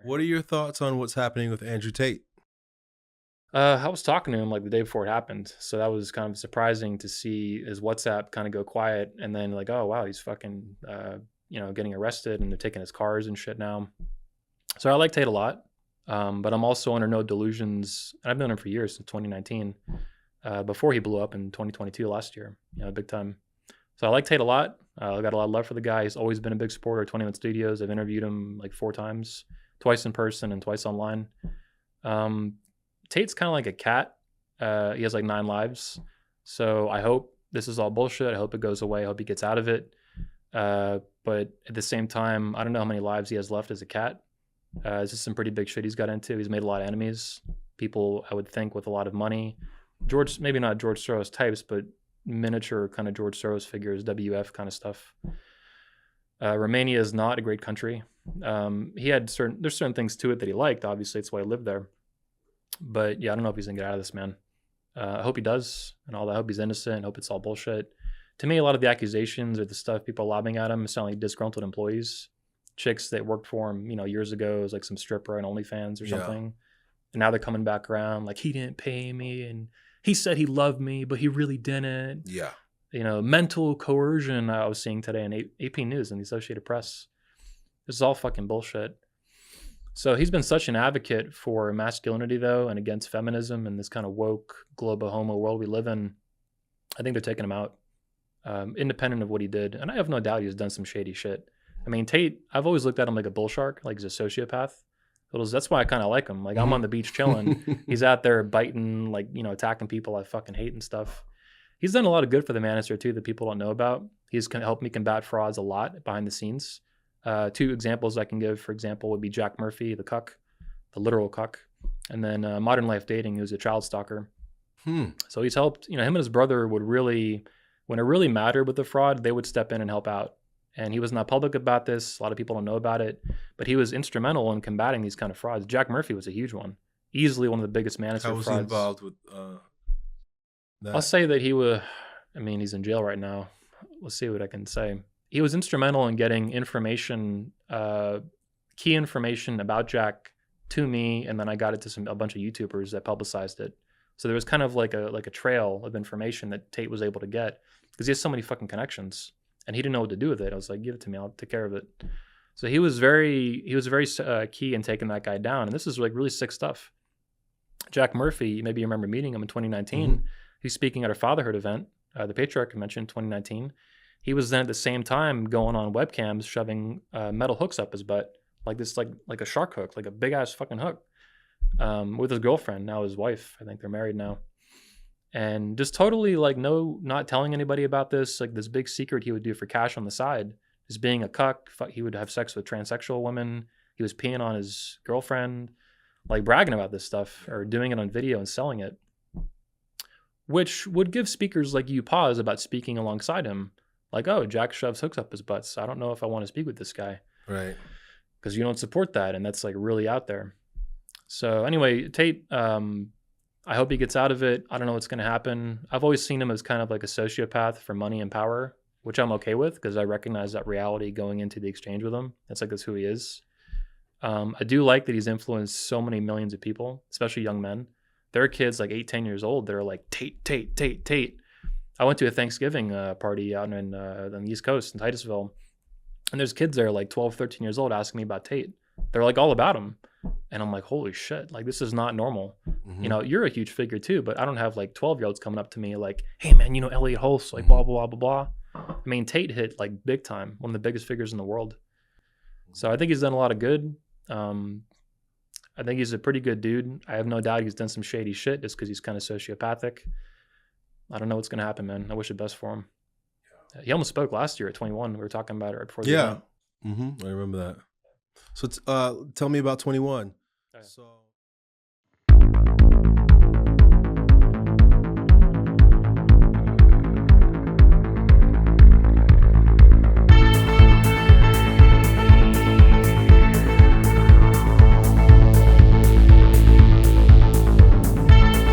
What are your thoughts on what's happening with Andrew Tate? I was talking to him like the day before it happened, so that was kind of surprising to see his WhatsApp kind of go quiet, and then like, oh wow, he's fucking, getting arrested, and they're taking his cars and shit now. So I like Tate a lot, but I'm also under no delusions. And I've known him for years since 2019, before he blew up in 2022 last year, big time. So I like Tate a lot. I got a lot of love for the guy. He's always been a big supporter of 21 Studios. I've interviewed him like 4 times, twice in person and twice online. Um, Tate's kind of like a cat. He has like 9 lives. So I hope this is all bullshit. I hope it goes away. I hope he gets out of it. But at the same time, I don't know how many lives he has left as a cat. It's just some pretty big shit he's got into. He's made a lot of enemies. People, I would think, with a lot of money. George, maybe not George Soros types, but miniature kind of George Soros figures, WF kind of stuff. Romania is not a great country. There's certain things to it that he liked. Obviously, it's why he lived there. But yeah, I don't know if he's gonna get out of this, man. I hope he does, and all that. I hope he's innocent. I hope it's all bullshit. To me, a lot of the accusations or the stuff people are lobbing at him sound like disgruntled employees, chicks that worked for him, years ago, as like some stripper and OnlyFans or Yeah. something. And now they're coming back around like he didn't pay me, and he said he loved me, but he really didn't. Yeah. Mental coercion. I was seeing today in AP News and the Associated Press. This is all fucking bullshit. So he's been such an advocate for masculinity, though, and against feminism and this kind of woke global homo world we live in. I think they're taking him out, independent of what he did. And I have no doubt he's done some shady shit. I mean, Tate, I've always looked at him like a bull shark, like he's a sociopath. That's why I kind of like him. Like I'm on the beach chilling. He's out there biting, like, attacking people I fucking hate and stuff. He's done a lot of good for the manosphere, too, that people don't know about. He's helped me combat frauds a lot behind the scenes. 2 examples I can give, for example, would be Jack Murphy, the cuck, the literal cuck, and then Modern Life Dating, who's a child stalker. So he's helped, him and his brother would really, when it really mattered with the fraud, they would step in and help out. And he was not public about this. A lot of people don't know about it, but he was instrumental in combating these kind of frauds. Jack Murphy was a huge one, easily one of the biggest manosphere How was frauds. he involved with that? I'll say that he's in jail right now. Let's see what I can say. He was instrumental in getting information, key information about Jack to me, and then I got it to a bunch of YouTubers that publicized it. So there was kind of like a trail of information that Tate was able to get because he has so many fucking connections, and he didn't know what to do with it. I was like, give it to me, I'll take care of it. So he was very key in taking that guy down, and this is like really sick stuff. Jack Murphy, maybe you remember meeting him in 2019. Mm-hmm. He's speaking at a fatherhood event, the Patriarch Convention in 2019. He was then at the same time going on webcams, shoving metal hooks up his butt, like this, like a shark hook, like a big ass fucking hook, with his girlfriend, now his wife. I think they're married now. And just totally like not telling anybody about this, like this big secret he would do for cash on the side, just being a cuck. He would have sex with transsexual women. He was peeing on his girlfriend, like bragging about this stuff or doing it on video and selling it, which would give speakers like you pause about speaking alongside him. Like, oh, Jack shoves hooks up his butts. I don't know if I want to speak with this guy. Right. Because you don't support that, and that's like really out there. So anyway, Tate, I hope he gets out of it. I don't know what's going to happen. I've always seen him as kind of like a sociopath for money and power, which I'm okay with because I recognize that reality going into the exchange with him. That's who he is. I do like that he's influenced so many millions of people, especially young men. There are kids like 8, 10 years old that are like, Tate, Tate, Tate, Tate. I went to a Thanksgiving party out on the East Coast in Titusville, and there's kids there like 12, 13 years old asking me about Tate. They're like all about him. And I'm like, holy shit, like this is not normal. Mm-hmm. You're a huge figure too, but I don't have like 12-year-olds coming up to me like, hey man, Elliot Hulse, like blah, blah, blah, blah, blah. I mean, Tate hit like big time, one of the biggest figures in the world. So I think he's done a lot of good. I think he's a pretty good dude. I have no doubt he's done some shady shit just because he's kind of sociopathic. I don't know what's going to happen, man. I wish the best for him. Yeah. He almost spoke last year at 21. We were talking about it right before the event. I remember that. So tell me about 21. Okay. So